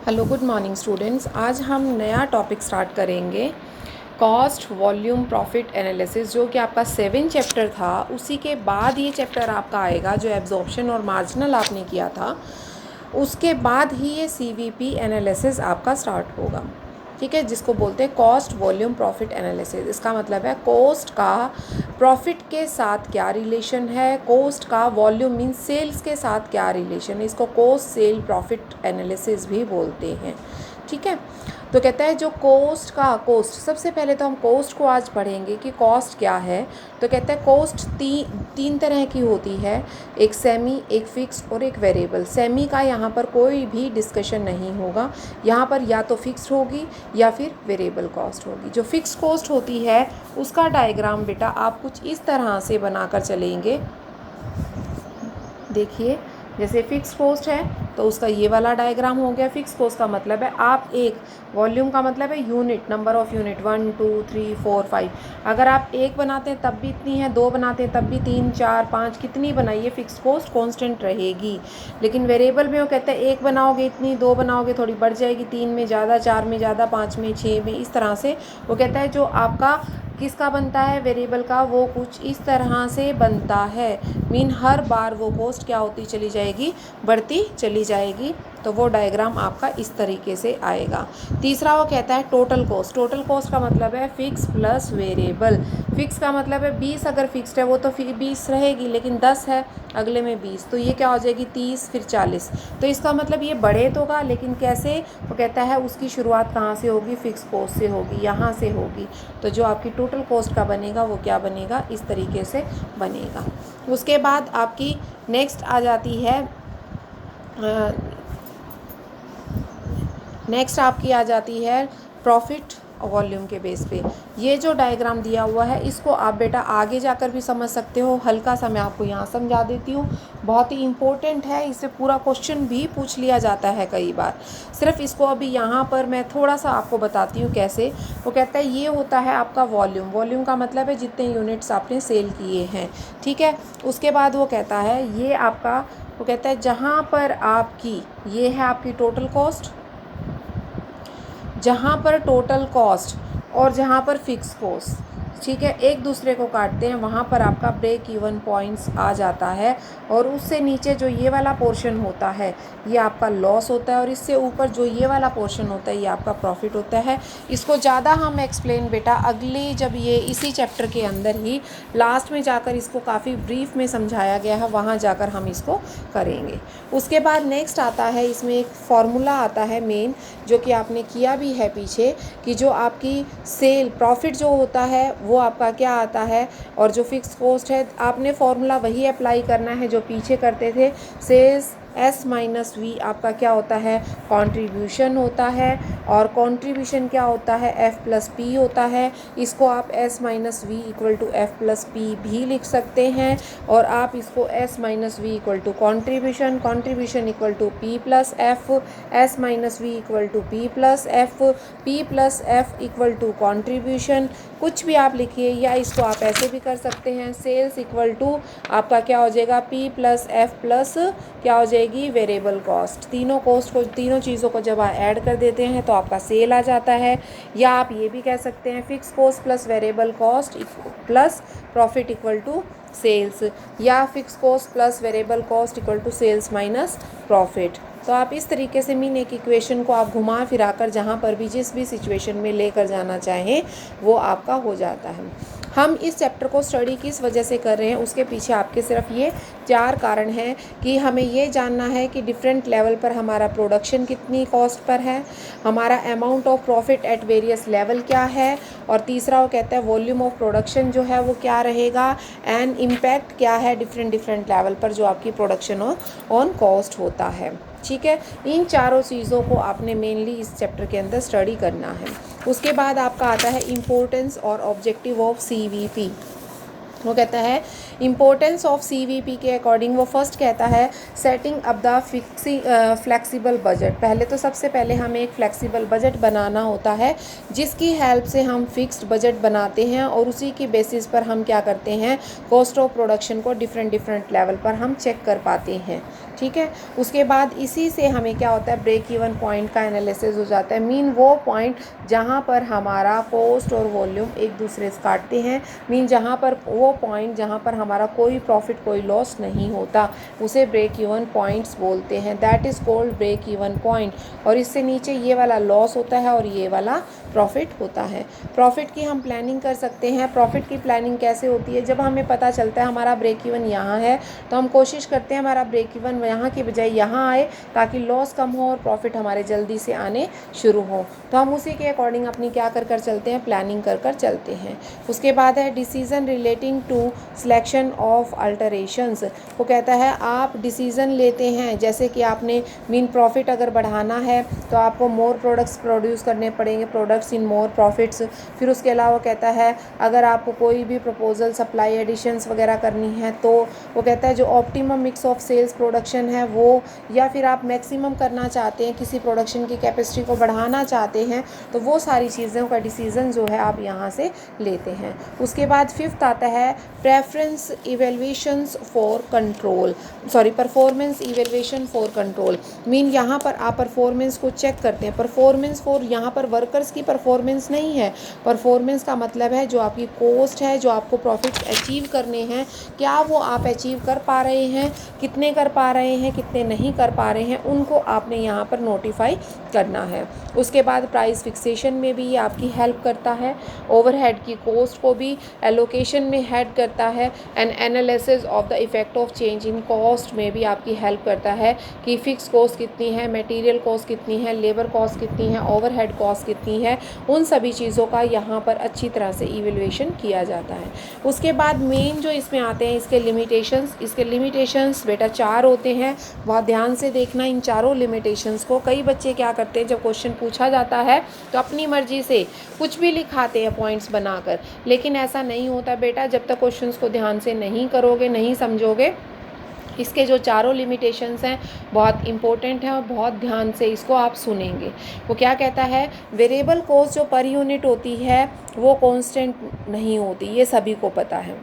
Hello good morning students. आज हम नया टॉपिक स्टार्ट करेंगे, कॉस्ट वॉल्यूम प्रॉफिट एनालिसिस, जो कि आपका 7 चैप्टर था। उसी के बाद ये चैप्टर आपका आएगा जो एब्जॉर्प्शन और मार्जिनल आपने किया था। उसके बाद ही ये सीवीपी एनालिसिस आपका स्टार्ट होगा, ठीक है, जिसको बोलते हैं कॉस्ट वॉल्यूम प्रॉफिट एनालिसिस। इसका मतलब है कॉस्ट का प्रॉफिट के साथ क्या रिलेशन है, कॉस्ट का वॉल्यूम मीन्स सेल्स के साथ क्या रिलेशन है। इसको कॉस्ट सेल प्रॉफिट एनालिसिस भी बोलते हैं, ठीक है। तो कहता है जो कॉस्ट का कॉस्ट, सबसे पहले तो हम कॉस्ट को आज पढ़ेंगे कि कॉस्ट क्या है। तो कहता है कॉस्ट तीन तरह की होती है, एक सेमी, एक फिक्स्ड और एक वेरिएबल। सेमी का यहाँ पर कोई भी डिस्कशन नहीं होगा, यहाँ पर या तो फिक्स्ड होगी या फिर वेरिएबल कॉस्ट होगी। जो फिक्स कॉस्ट होती है उसका डायग्राम बेटा आप कुछ इस तरह से बनाकर चलेंगे। देखिए, जैसे फिक्स कॉस्ट है तो उसका ये वाला डायग्राम हो गया। फिक्स कॉस्ट का मतलब है आप एक, वॉल्यूम का मतलब है यूनिट, नंबर ऑफ़ यूनिट 1 2 3 4 5। अगर आप एक बनाते हैं तब भी इतनी है, दो बनाते हैं तब भी 3 4 5, कितनी बनाइए फिक्स कॉस्ट कांस्टेंट रहेगी। लेकिन वेरिएबल में वो कहता है एक बनाओगे इतनी, दो बनाओगे थोड़ी बढ़ जाएगी, 3 में ज़्यादा, 4 में ज़्यादा, 5 में, 6 में, इस तरह से। वो कहता है जो आपका किसका बनता है, वेरिएबल का, वो कुछ इस तरह से बनता है। मीन हर बार वो कॉस्ट क्या होती चली जाएगी, बढ़ती चली जाएगी। तो वो डायग्राम आपका इस तरीके से आएगा। तीसरा वो कहता है टोटल कॉस्ट। टोटल कॉस्ट का मतलब है फिक्स प्लस वेरिएबल। फिक्स का मतलब है 20 अगर फिक्स्ड है वो तो फिर 20 रहेगी, लेकिन 10 है अगले में 20, तो ये क्या हो जाएगी 30 फिर 40। तो इसका मतलब ये बढ़े तो का, लेकिन कैसे, वो कहता है उसकी शुरुआत कहाँ से होगी, फिक्स कॉस्ट से होगी, यहाँ से होगी। तो जो आपकी टोटल कॉस्ट का बनेगा वो क्या बनेगा, इस तरीके से बनेगा। उसके बाद आपकी नेक्स्ट आ जाती है, नेक्स्ट आपकी आ जाती है प्रॉफिट वॉल्यूम के बेस पे। ये जो डायग्राम दिया हुआ है इसको आप बेटा आगे जाकर भी समझ सकते हो। हल्का सा मैं आपको यहाँ समझा देती हूँ, बहुत ही इम्पोर्टेंट है, इससे पूरा क्वेश्चन भी पूछ लिया जाता है कई बार। सिर्फ इसको अभी यहाँ पर मैं थोड़ा सा आपको बताती हूँ कैसे। वो कहता है ये होता है आपका वॉल्यूम। वॉल्यूम का मतलब है जितने यूनिट्स आपने सेल किए हैं, ठीक है। उसके बाद वो कहता है ये आपका, वो कहता है जहाँ पर आपकी, ये है आपकी टोटल कॉस्ट, जहाँ पर टोटल कॉस्ट और जहाँ पर फिक्स कॉस्ट, ठीक है, एक दूसरे को काटते हैं, वहाँ पर आपका ब्रेक इवन पॉइंट्स आ जाता है। और उससे नीचे जो ये वाला पोर्शन होता है ये आपका लॉस होता है, और इससे ऊपर जो ये वाला पोर्शन होता है ये आपका प्रॉफिट होता है। इसको ज़्यादा हम एक्सप्लेन बेटा अगली, जब ये इसी चैप्टर के अंदर ही लास्ट में जाकर इसको काफ़ी ब्रीफ में समझाया गया है, वहाँ जाकर हम इसको करेंगे। उसके बाद नेक्स्ट आता है, इसमें एक फॉर्मूला आता है मेन, जो कि आपने किया भी है पीछे, कि जो आपकी सेल प्रॉफिट जो होता है वो आपका क्या आता है, और जो फिक्स कॉस्ट है आपने फॉर्मूला वही अप्लाई करना है जो पीछे करते थे। सेल्स एस माइनस वी आपका क्या होता है, कंट्रीब्यूशन होता है, और कंट्रीब्यूशन क्या होता है, एफ प्लस पी होता है। इसको आप S minus V equal to F plus P भी लिख सकते हैं, और आप इसको S minus V equal to contribution, contribution equal to P plus F, S minus V equal to P plus F, P plus F equal to contribution, कुछ भी आप लिखिए, या इसको आप ऐसे भी कर सकते हैं, सेल्स इक्वल टू आपका क्या हो जाएगा, पी प्लस एफ प्लस क्या हो जाएगी, वेरिएबल कॉस्ट। तीनों कॉस्ट को, तीनों चीज़ों को जब आप ऐड कर देते हैं तो आपका सेल आ जाता है। या आप ये भी कह सकते हैं fix cost plus variable cost plus profit equal to sales, या fix cost plus variable cost equal to sales minus profit. तो आप इस तरीके से मीन एक इक्वेशन को आप घुमा फिरा कर जहाँ पर भी जिस भी सिचुएशन में लेकर जाना चाहें वो आपका हो जाता है। हम इस चैप्टर को स्टडी किस वजह से कर रहे हैं, उसके पीछे आपके सिर्फ ये 4 कारण हैं कि हमें ये जानना है कि डिफरेंट लेवल पर हमारा प्रोडक्शन कितनी कॉस्ट पर है, हमारा amount of profit at various level क्या है, और तीसरा वो कहता है वॉल्यूम ऑफ प्रोडक्शन जो है वो क्या रहेगा, एंड इम्पैक्ट क्या है डिफरेंट लेवल पर जो आपकी प्रोडक्शन ऑन कॉस्ट होता है, ठीक है। इन चारों चीज़ों को आपने मेनली इस चैप्टर के अंदर स्टडी करना है। उसके बाद आपका आता है इम्पोर्टेंस और ऑब्जेक्टिव ऑफ सीवीपी। वो कहता है इम्पोर्टेंस ऑफ सीवीपी के अकॉर्डिंग वो फर्स्ट कहता है setting up the flexible budget. पहले तो सबसे पहले हमें एक फ्लेक्सिबल बजट बनाना होता है, जिसकी हेल्प से हम फिक्स्ड बजट बनाते हैं, और उसी की बेसिस पर हम क्या करते हैं, कॉस्ट ऑफ प्रोडक्शन को डिफरेंट लेवल पर हम चेक कर पाते हैं, ठीक है। उसके बाद इसी से हमें क्या होता है, ब्रेक इवन पॉइंट का एनालिसिस हो जाता है। मीन वो पॉइंट जहाँ पर हमारा कॉस्ट और वॉल्यूम एक दूसरे से काटते हैं, मीन जहाँ पर वो पॉइंट जहाँ पर हमारा कोई प्रॉफिट कोई लॉस नहीं होता, उसे ब्रेक इवन पॉइंट्स बोलते हैं। That is called break even point. और इससे नीचे ये वाला लॉस होता है और ये वाला प्रॉफिट होता है। प्रॉफिट की हम प्लानिंग कर सकते हैं। प्रॉफिट की प्लानिंग कैसे होती है, जब हमें पता चलता है हमारा ब्रेक इवन यहाँ है तो हम कोशिश करते हैं हमारा ब्रेक इवन यहाँ की बजाय यहाँ आए, ताकि लॉस कम हो और प्रॉफिट हमारे जल्दी से आने शुरू हो। तो हम उसी के अकॉर्डिंग अपनी क्या कर कर चलते हैं, प्लानिंग कर कर चलते हैं। उसके बाद है decision relating to selection of alterations. वो कहता है आप डिसीज़न लेते हैं, जैसे कि आपने मीन प्रॉफिट अगर बढ़ाना है तो आपको मोर प्रोडक्ट्स प्रोड्यूस करने पड़ेंगे, प्रोडक्ट्स इन मोर प्रॉफिट्स। फिर उसके अलावा कहता है अगर आपको कोई भी प्रपोजल सप्लाई एडिशंस वगैरह करनी है तो वो कहता है जो optimum mix of sales production है वो, या फिर आप मैक्सिमम करना चाहते हैं, किसी प्रोडक्शन की कैपेसिटी को बढ़ाना चाहते हैं, तो वो सारी चीज़ों का डिसीज़न जो है आप यहाँ से लेते हैं। उसके बाद फिफ्थ आता है preference evaluations for control, sorry performance evaluation for control. Mean यहाँ पर आप परफॉर्मेंस को चेक करते हैं। परफॉर्मेंस फॉर यहाँ पर वर्कर्स की परफॉर्मेंस नहीं है। परफॉर्मेंस का मतलब है जो आपकी कॉस्ट है, जो आपको प्रॉफिट अचीव करने हैं, क्या वो आप अचीव कर पा रहे हैं, कितने कर पा रहे हैं, कितने नहीं कर पा रहे हैं, उनको आपने यहाँ पर नोटिफाई करना है। उसके बाद प्राइस फिक्सेशन में भी ये आपकी हेल्प करता है। ओवरहेड की कॉस्ट को भी एलोकेशन में हेड करता है। And analysis of the effect of change in cost में भी आपकी हेल्प करता है कि फिक्स कॉस्ट कितनी है, मटेरियल कॉस्ट कितनी है, लेबर कॉस्ट कितनी है, ओवरहेड कॉस्ट कितनी है, उन सभी चीज़ों का यहाँ पर अच्छी तरह से इवैल्यूएशन किया जाता है। उसके बाद मेन जो इसमें आते हैं इसके लिमिटेशंस। इसके लिमिटेशंस बेटा 4 होते हैं, बहुत ध्यान से देखना इन चारों लिमिटेशंस को। कई बच्चे क्या करते हैं, जब क्वेश्चन पूछा जाता है तो अपनी मर्जी से कुछ भी लिखाते हैं पॉइंट्स बनाकर, लेकिन ऐसा नहीं होता बेटा। जब तक क्वेश्चंस को ध्यान से नहीं करोगे, नहीं समझोगे, इसके जो चारों लिमिटेशंस हैं बहुत इंपॉर्टेंट हैं और बहुत ध्यान से इसको आप सुनेंगे। वो क्या कहता है, वेरिएबल कॉस्ट जो पर यूनिट होती है वो कांस्टेंट नहीं होती, ये सभी को पता है।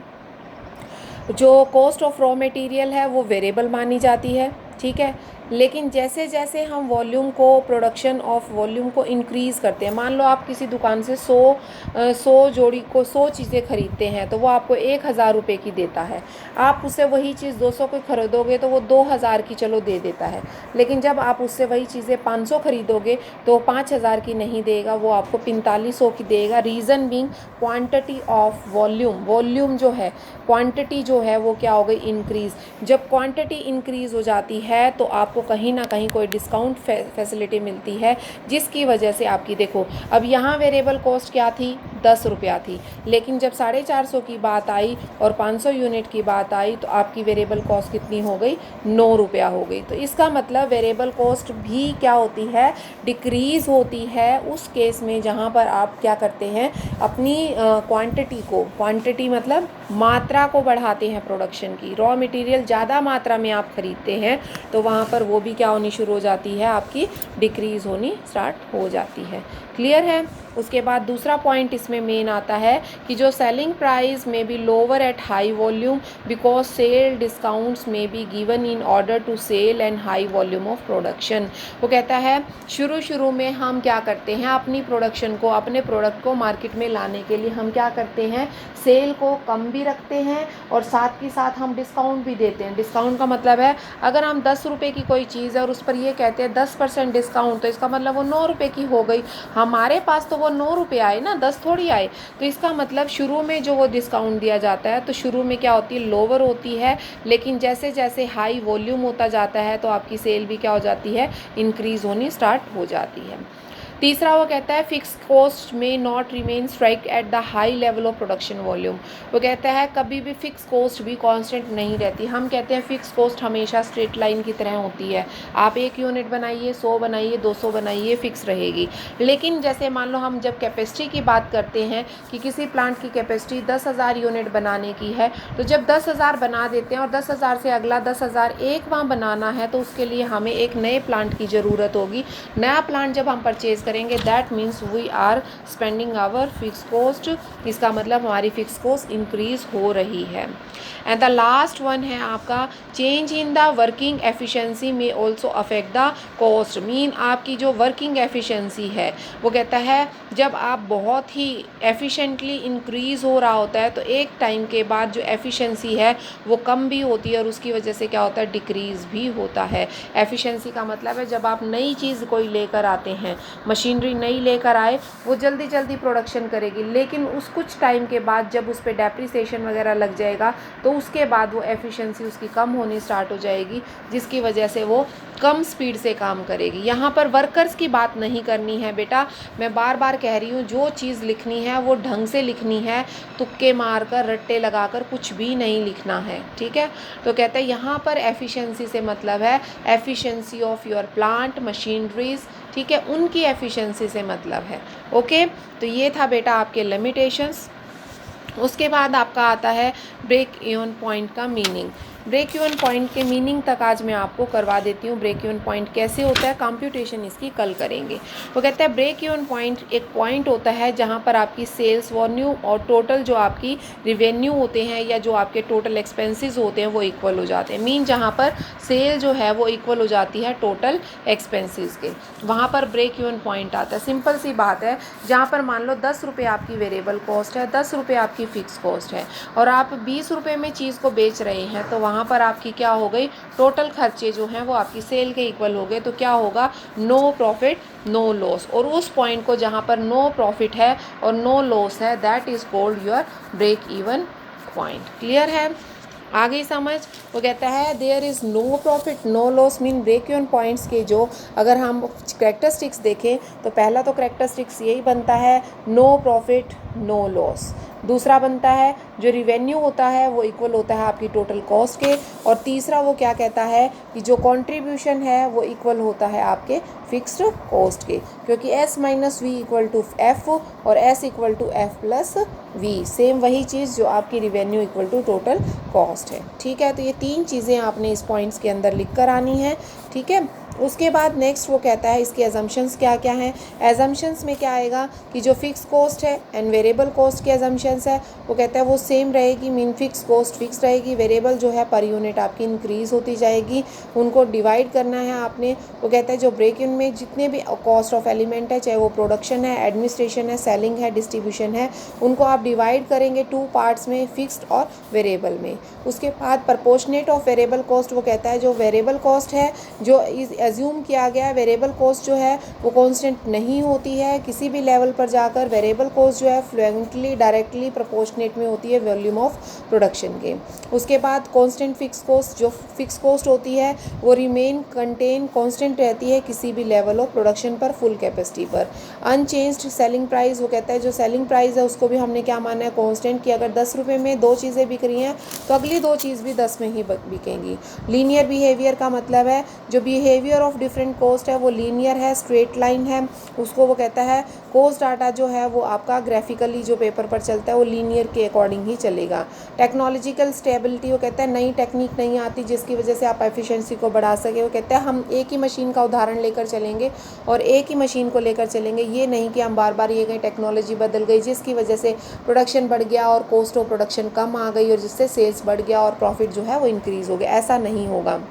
जो कॉस्ट ऑफ रॉ मटेरियल है वो वेरिएबल मानी जाती है, ठीक है। लेकिन जैसे जैसे हम वॉल्यूम को, प्रोडक्शन ऑफ वॉल्यूम को इंक्रीज़ करते हैं, मान लो आप किसी दुकान से 100 जोड़ी को 100 चीज़ें खरीदते हैं तो वो आपको 1000 रुपये की देता है। आप उससे वही चीज़ 200 की खरीदोगे तो वो 2000 की चलो दे देता है। लेकिन जब आप उससे वही चीज़ें 500 खरीदोगे तो 5000 की नहीं देगा, वो आपको 4500 की देगा। Reason being quantity of volume. Volume जो है, क्वांटिटी जो है वो क्या हो गई, इंक्रीज़। जब क्वांटिटी इंक्रीज़ हो जाती है तो आपको कहीं ना कहीं कोई डिस्काउंट फैसिलिटी मिलती है, जिसकी वजह से आपकी, देखो अब यहाँ वेरिएबल कॉस्ट क्या थी, 10 रुपया थी, लेकिन जब 450 की बात आई और 500 यूनिट की बात आई तो आपकी वेरिएबल कॉस्ट कितनी हो गई, 9 रुपया हो गई। तो इसका मतलब वेरिएबल कॉस्ट भी क्या होती है, डिक्रीज़ होती है उस केस में जहाँ पर आप क्या करते हैं, अपनी क्वांटिटी को, क्वांटिटी मतलब मात्रा को बढ़ाते हैं प्रोडक्शन की। रॉ मटेरियल ज़्यादा मात्रा में आप खरीदते हैं तो वहाँ पर वो भी क्या होनी शुरू हो जाती है, आपकी डिक्रीज़ होनी स्टार्ट हो जाती है। क्लियर है। उसके बाद दूसरा पॉइंट इसमें मेन आता है कि जो सेलिंग प्राइस में be lower at high volume because sale discounts में be given in order to sell and high volume of production. वो कहता है शुरू में हम क्या करते हैं, अपनी प्रोडक्शन को, अपने प्रोडक्ट को मार्केट में लाने के लिए हम क्या करते हैं, सेल को कम भी रखते हैं और साथ के साथ हम डिस्काउंट भी देते हैं। डिस्काउंट का मतलब है अगर हम 10 रुपये की कोई चीज़ है और उस पर ये कहते हैं 10% डिस्काउंट, तो इसका मतलब वो 9 रुपये की हो गई। हमारे पास तो वो 9 रुपये आए ना, 10 थोड़ी आए। तो इसका मतलब शुरू में जो वो डिस्काउंट दिया जाता है तो शुरू में क्या होती है, लोअर होती है, लेकिन जैसे जैसे हाई वॉल्यूम होता जाता है तो आपकी सेल भी क्या हो जाती है, इंक्रीज़ होनी स्टार्ट हो जाती है। तीसरा वो कहता है फिक्स कॉस्ट में not remain strike at the high level of production volume. वो कहता है कभी भी फिक्स कॉस्ट भी कांस्टेंट नहीं रहती। हम कहते हैं फिक्स कॉस्ट हमेशा स्ट्रेट लाइन की तरह होती है, आप 1 यूनिट बनाइए, 100 बनाइए, 200 बनाइए, फिक्स रहेगी। लेकिन जैसे मान लो हम जब कैपेसिटी की बात करते हैं कि किसी प्लांट की कैपेसिटी 10,000 यूनिट बनाने की है, तो जब 10,000 बना देते हैं और 10,000 से अगला 10,000 एक वहाँ बनाना है तो उसके लिए हमें एक नए प्लांट की ज़रूरत होगी। नया प्लांट जब हम परचेज़ करेंगे, that means we are spending our fix cost, इसका मतलब हमारी फिक्स कॉस्ट इंक्रीज हो रही है। एंड द लास्ट वन है आपका change in the working efficiency में also affect the cost, mean आपकी जो वर्किंग एफिशिएंसी है वो कहता है जब आप बहुत ही एफिशिएंटली इंक्रीज़ हो रहा होता है तो एक टाइम के बाद जो एफिशिएंसी है वो कम भी होती है और उसकी वजह से क्या होता है, डिक्रीज़ भी होता है। एफिशिएंसी का मतलब है जब आप नई चीज़ कोई लेकर आते हैं, मशीनरी नई लेकर आए, वो जल्दी जल्दी प्रोडक्शन करेगी, लेकिन उस कुछ टाइम के बाद जब उस पर डेप्रिसिएशन वगैरह लग जाएगा तो उसके बाद वो एफिशिएंसी उसकी कम होनी स्टार्ट हो जाएगी, जिसकी वजह से वो कम स्पीड से काम करेगी। यहाँ पर वर्कर्स की बात नहीं करनी है बेटा, मैं बार बार कह रही हूँ जो चीज़ लिखनी है वो ढंग से लिखनी है, तुक्के मारकर रट्टे लगाकर कुछ भी नहीं लिखना है, ठीक है। तो कहते हैं यहाँ पर एफिशिएंसी से मतलब है efficiency of your plant machineries, ठीक है, उनकी एफिशिएंसी से मतलब है। ओके, तो ये था बेटा आपके लिमिटेशंस। उसके बाद आपका आता है ब्रेक इवन पॉइंट का मीनिंग। ब्रेक इवन पॉइंट के मीनिंग तक आज मैं आपको करवा देती हूँ। ब्रेक इवन पॉइंट कैसे होता है, कंप्यूटेशन इसकी कल करेंगे। वो कहते हैं ब्रेक इवन पॉइंट एक पॉइंट होता है जहाँ पर आपकी सेल्स वॉल्यूम और टोटल जो आपकी रिवेन्यू होते हैं या जो आपके टोटल एक्सपेंसेस होते हैं वो इक्वल हो जाते हैं। मीन जहाँ पर सेल जो है वो इक्वल हो जाती है टोटल एक्सपेंसेस के, वहाँ पर ब्रेक इवन पॉइंट आता है। सिंपल सी बात है, जहाँ पर मान लो 10 रुपये आपकी वेरिएबल कॉस्ट है, 10 रुपये आपकी फ़िक्स कॉस्ट है और आप 20 रुपये में चीज़ को बेच रहे हैं, तो वहाँ पर आपकी क्या हो गई, टोटल खर्चे जो हैं वो आपकी सेल के इक्वल हो गए। तो क्या होगा, नो प्रॉफिट नो लॉस। और उस पॉइंट को जहाँ पर नो प्रॉफिट है और नो लॉस है, that is called your break even point. Clear है, आ गई समझ। वो कहता है there is no profit no loss, mean break even points के जो अगर हम करैक्टरिस्टिक्स देखें तो पहला तो करैक्टरिस्टिक्स यही बनता है नो प्रॉफिट नो लॉस। दूसरा बनता है जो रिवेन्यू होता है वो इक्वल होता है आपकी टोटल कॉस्ट के, और तीसरा वो क्या कहता है कि जो कंट्रीब्यूशन है वो इक्वल होता है आपके फिक्स्ड कॉस्ट के, क्योंकि S minus V equal to F और S equal to F plus V, same वही चीज़ जो आपकी revenue equal to total cost है, ठीक है। तो ये तीन चीज़ें आपने इस पॉइंट्स के अंदर लिख कर आनी है, ठीक है। उसके बाद नेक्स्ट वो कहता है इसके एजम्पशंस क्या क्या हैं। एजम्पशंस में क्या आएगा कि जो फिक्स कॉस्ट है एंड वेरिएबल कॉस्ट की एजम्पशंस है वो कहता है वो सेम रहेगी, मीन फिक्स कॉस्ट फिक्स रहेगी, वेरिएबल जो है पर यूनिट आपकी इंक्रीज़ होती जाएगी, उनको डिवाइड करना है आपने। वो कहता है जो ब्रेक इवन में जितने भी कॉस्ट ऑफ एलिमेंट है, चाहे वो प्रोडक्शन है, एडमिनिस्ट्रेशन है, सेलिंग है, डिस्ट्रीब्यूशन है, उनको आप डिवाइड करेंगे 2 पार्ट्स में, फिक्स्ड और वेरिएबल में। उसके बाद प्रपोर्शनेट ऑफ वेरिएबल कॉस्ट, वो कहता है जो वेरिएबल कॉस्ट है जो एज्यूम किया गया है, वेरिएबल कॉस्ट जो है वो कांस्टेंट नहीं होती है, किसी भी लेवल पर जाकर वेरिएबल कॉस्ट जो है फ्लुएंटली डायरेक्टली प्रोपोर्शनेट में होती है वॉल्यूम ऑफ प्रोडक्शन के। उसके बाद कांस्टेंट फिक्स कॉस्ट, जो फिक्स कॉस्ट होती है वो रिमेन कंटेन कांस्टेंट रहती है किसी भी लेवल ऑफ प्रोडक्शन पर, फुल कैपेसिटी पर। अनचेंज्ड सेलिंग प्राइस, वो कहता है जो सेलिंग प्राइस है उसको भी हमने क्या माना है, कांस्टेंट, कि अगर 10 रुपये में 2 चीज़ें बिक रही हैं तो अगली 2 चीज़ भी 10 में ही बिकेंगी। लीनियर बिहेवियर का मतलब है जो बिहेवियर ऑफ डिफरेंट कॉस्ट है वो लीनियर है, स्ट्रेट लाइन है, उसको वो कहता है कॉस्ट डाटा जो है वो आपका ग्राफिकली जो पेपर पर चलता है वो लीनियर के अकॉर्डिंग ही चलेगा। टेक्नोलॉजिकल स्टेबिलिटी, वो कहता है नई टेक्निक नहीं आती जिसकी वजह से आप एफिशिएंसी को बढ़ा सके। वो कहता है हम एक ही मशीन का उदाहरण लेकर चलेंगे और एक ही मशीन को लेकर चलेंगे, ये नहीं कि हम बार बार ये कहीं टेक्नोलॉजी बदल गई जिसकी वजह से प्रोडक्शन बढ़ गया और कॉस्ट ऑफ प्रोडक्शन कम आ गई और जिससे सेल्स बढ़ गया और प्रॉफिट जो है वो इंक्रीज़ हो गया, ऐसा नहीं होगा।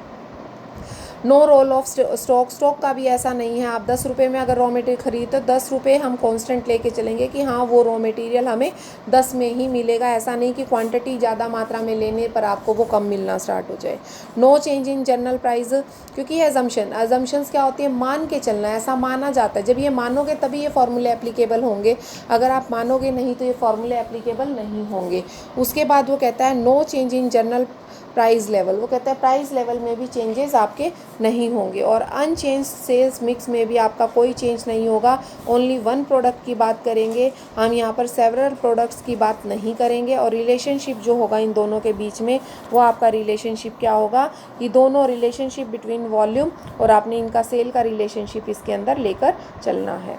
नो रोल ऑफ स्टॉक का भी ऐसा नहीं है। आप 10 रुपये में अगर रॉ मटेरियल खरीदते तो 10 रुपये हम कांस्टेंट लेके चलेंगे कि हाँ वो रॉ मटेरियल हमें 10 में ही मिलेगा, ऐसा नहीं कि क्वांटिटी ज़्यादा मात्रा में लेने पर आपको वो कम मिलना स्टार्ट हो जाए। No change in general price, क्योंकि ये अजम्पशंस क्या होती है, मान के चलना है, ऐसा माना जाता है, जब ये मानोगे तभी ये फार्मूले एप्लीकेबल होंगे, अगर आप मानोगे नहीं तो ये फार्मूले एप्लीकेबल नहीं होंगे। उसके बाद वो कहता है no change in general price level, वो कहता है प्राइस लेवल में भी चेंजेस आपके नहीं होंगे और अनचेंज सेल्स मिक्स में भी आपका कोई चेंज नहीं होगा। ओनली 1 प्रोडक्ट की बात करेंगे हम, यहाँ पर सेवरल प्रोडक्ट्स की बात नहीं करेंगे। और रिलेशनशिप जो होगा इन दोनों के बीच में वो आपका रिलेशनशिप क्या होगा, ये दोनों रिलेशनशिप बिटवीन वॉल्यूम और आपने इनका सेल का रिलेशनशिप इसके अंदर लेकर चलना है।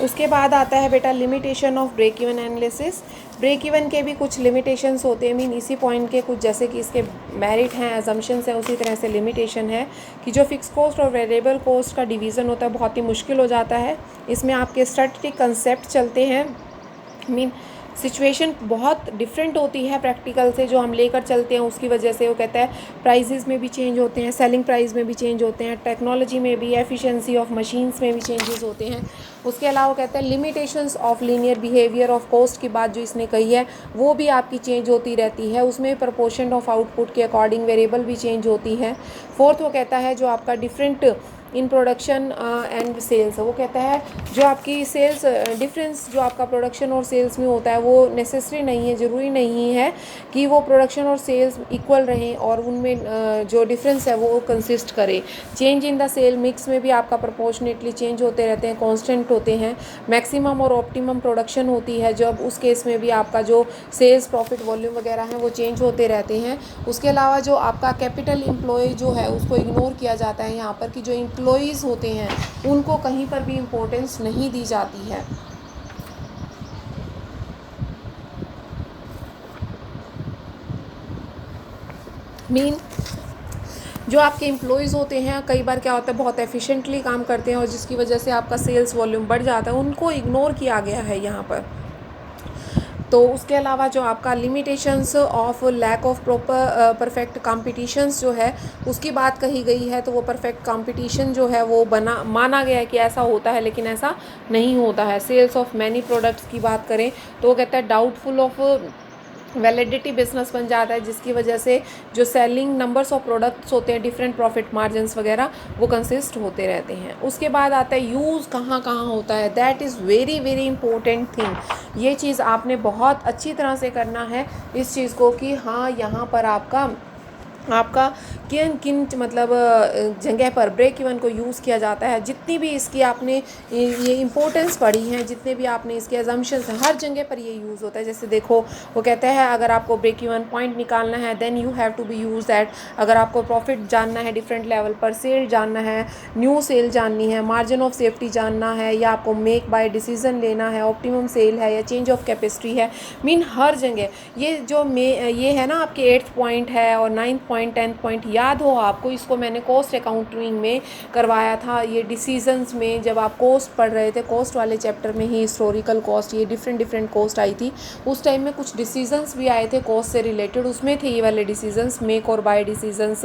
उसके बाद आता है बेटा limitation of break even analysis. Break even के भी कुछ लिमिटेशंस होते हैं, मीन इसी पॉइंट के कुछ, जैसे कि इसके मेरिट हैं, अजम्पशंस हैं, उसी तरह से लिमिटेशन है कि जो फिक्स कॉस्ट और वेरिएबल कॉस्ट का डिवीज़न होता है बहुत ही मुश्किल हो जाता है। इसमें आपके स्टैटिस्टिक कंसेप्ट चलते हैं, मीन सिचुएशन बहुत डिफरेंट होती है प्रैक्टिकल से जो हम लेकर चलते हैं, उसकी वजह से वो कहता है प्राइजेज़ में भी चेंज होते हैं, सेलिंग प्राइस में भी चेंज होते हैं, टेक्नोलॉजी में भी, एफिशिएंसी ऑफ मशीन्स में भी चेंजेस होते हैं। उसके अलावा कहते हैं limitations of linear behaviour of cost की बात जो इसने कही है वो भी आपकी चेंज होती रहती है, उसमें प्रपोर्शन ऑफ आउटपुट के अकॉर्डिंग वेरिएबल भी चेंज होती है। फोर्थ वो कहता है जो आपका different in production and sales, वो कहता है जो आपकी सेल्स डिफरेंस जो आपका प्रोडक्शन और सेल्स में होता है वो नेसेसरी नहीं है, ज़रूरी नहीं है कि वो प्रोडक्शन और सेल्स इक्वल रहें और उनमें जो डिफरेंस है वो कंसिस्ट करे। Change in the sale mix में भी आपका प्रोपोर्शनेटली चेंज होते रहते हैं, कांस्टेंट होते हैं। मैक्सिमम और ऑप्टिमम प्रोडक्शन होती है जब, उस केस में भी आपका जो सेल्स प्रॉफिट वॉल्यूम वगैरह हैं वो चेंज होते रहते हैं। उसके अलावा जो आपका कैपिटल एम्प्लॉय जो है उसको इग्नोर किया जाता है यहाँ पर, कि जो एम्प्लॉयज़ होते हैं उनको कहीं पर भी इम्पोर्टेंस नहीं दी जाती है। मीन जो आपके एम्प्लॉयज़ होते हैं कई बार क्या होता है बहुत एफिशिएंटली काम करते हैं और जिसकी वजह से आपका सेल्स वॉल्यूम बढ़ जाता है, उनको इग्नोर किया गया है यहाँ पर। तो उसके अलावा जो आपका limitations of lack of proper perfect competitions जो है उसकी बात कही गई है। तो वो परफेक्ट कॉम्पिटिशन जो है वो माना गया है कि ऐसा होता है, लेकिन ऐसा नहीं होता है। सेल्स ऑफ मैनी प्रोडक्ट्स की बात करें तो वो कहता है डाउटफुल ऑफ वैलिडिटी बिजनेस बन जाता है, जिसकी वजह से जो सेलिंग नंबर्स ऑफ प्रोडक्ट्स होते हैं, डिफरेंट प्रॉफिट मार्जिन्स वगैरह वो कंसिस्ट होते रहते हैं। उसके बाद आता है यूज़ कहाँ कहाँ होता है, that is very very important thing. ये चीज़ आपने बहुत अच्छी तरह से करना है इस चीज़ को कि हाँ यहाँ पर आपका किन किन मतलब जगह पर ब्रेक इवन को यूज़ किया जाता है। जितनी भी इसकी आपने ये इम्पोर्टेंस पढ़ी हैं, जितने भी आपने इसके अजम्पशंस हैं, हर जगह पर ये यूज़ होता है। जैसे देखो वो कहता है अगर आपको ब्रेक इवन पॉइंट निकालना है then you have to be use that. अगर आपको प्रॉफिट जानना है डिफरेंट लेवल पर, सेल जानना है, न्यू सेल जाननी है, मार्जिन ऑफ सेफ्टी जानना है, या आपको मेक बाय डिसीजन लेना है, ऑप्टिमम सेल है या चेंज ऑफ कैपेसिटी है, मीन हर जगह ये है ना आपके 8th पॉइंट है और 9th पॉइंट 10th पॉइंट याद हो आपको। इसको मैंने कॉस्ट अकाउंटिंग में करवाया था, ये डिसीजंस में जब आप कॉस्ट पढ़ रहे थे, कॉस्ट वाले चैप्टर में ही हिस्टोरिकल कॉस्ट, ये डिफरेंट कॉस्ट आई थी। उस टाइम में कुछ डिसीजंस भी आए थे कॉस्ट से रिलेटेड, उसमें थे ये वाले डिसीजंस, मेक और बाय डिसीजंस,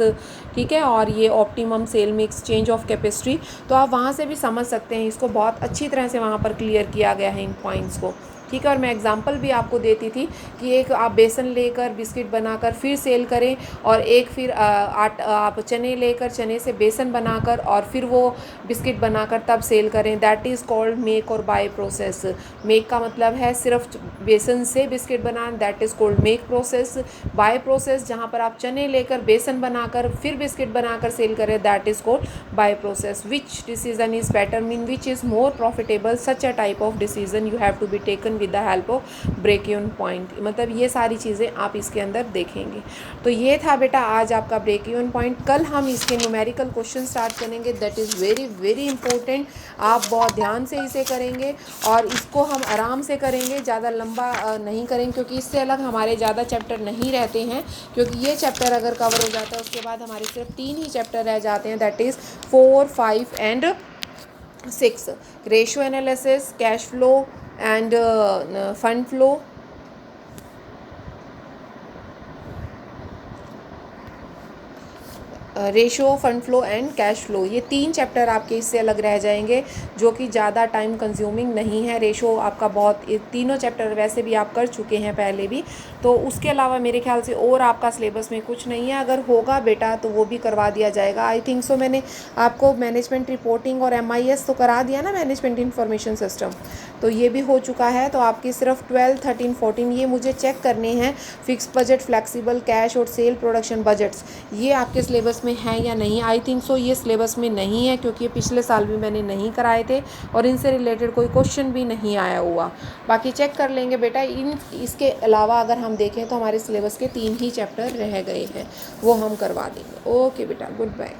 ठीक है, और ये optimum sale mix, change of capacity. तो आप वहाँ से भी समझ सकते हैं, इसको बहुत अच्छी तरह से वहाँ पर क्लियर किया गया है इन पॉइंट्स को, ठीक है। और मैं एग्जांपल भी आपको देती थी कि एक आप बेसन लेकर बिस्किट बनाकर फिर सेल करें, और एक फिर आप चने लेकर चने से बेसन बनाकर और फिर वो बिस्किट बनाकर तब सेल करें। दैट इज़ कॉल्ड मेक और बाय प्रोसेस। मेक का मतलब है सिर्फ बेसन से biscuit banana, that is called make process. By process जहाँ पर आप चने लेकर बेसन बनाकर फिर बिस्किट बनाकर सेल करें, that is called buy process. Which decision is better, mean which is more profitable, such a type of decision you have to be taken with the help of break even point. मतलब ये सारी चीज़ें आप इसके अंदर देखेंगे। तो ये था बेटा आज आपका ब्रेक इवन पॉइंट। कल हम इसके न्यूमेरिकल क्वेश्चन स्टार्ट करेंगे, that is very very important. आप बहुत ध्यान से इसे करेंगे और इसको हम आराम से करेंगे, ज़्यादा लंबा नहीं करेंगे, क्योंकि इससे अलग हमारे ज़्यादा चैप्टर नहीं रहते हैं। क्योंकि ये चैप्टर अगर कवर हो जाता है उसके बाद हमारे सिर्फ 3 ही चैप्टर रह जाते हैं, that is 4, 5 and 6। Ratio analysis, cash flow and fund flow, ratio, fund flow and cash flow, ये 3 चैप्टर आपके इससे अलग रह जाएंगे, जो कि ज़्यादा टाइम कंज्यूमिंग नहीं है। रेशियो आपका बहुत, तीनों चैप्टर वैसे भी आप कर चुके हैं पहले भी। तो उसके अलावा मेरे ख्याल से और आपका सिलेबस में कुछ नहीं है। अगर होगा बेटा तो वो भी करवा दिया जाएगा, आई थिंक सो। मैंने आपको मैनेजमेंट रिपोर्टिंग और MIS तो करा दिया ना, मैनेजमेंट इंफॉर्मेशन सिस्टम, तो ये भी हो चुका है। तो आपकी सिर्फ 12, 13, 14 ये मुझे चेक करने हैं। फिक्स बजट, फ्लेक्सिबल, कैश और सेल प्रोडक्शन बजट्स, ये आपके सिलेबस में है या नहीं। आई थिंक सो ये सिलेबस में नहीं है, क्योंकि पिछले साल भी मैंने नहीं कराए थे और इनसे रिलेटेड कोई क्वेश्चन भी नहीं आया हुआ। बाकी चेक कर लेंगे बेटा। इसके अलावा अगर हम देखें तो हमारे सिलेबस के 3 ही चैप्टर रह गए हैं, वो हम करवा देंगे। ओके बेटा, गुड बाय।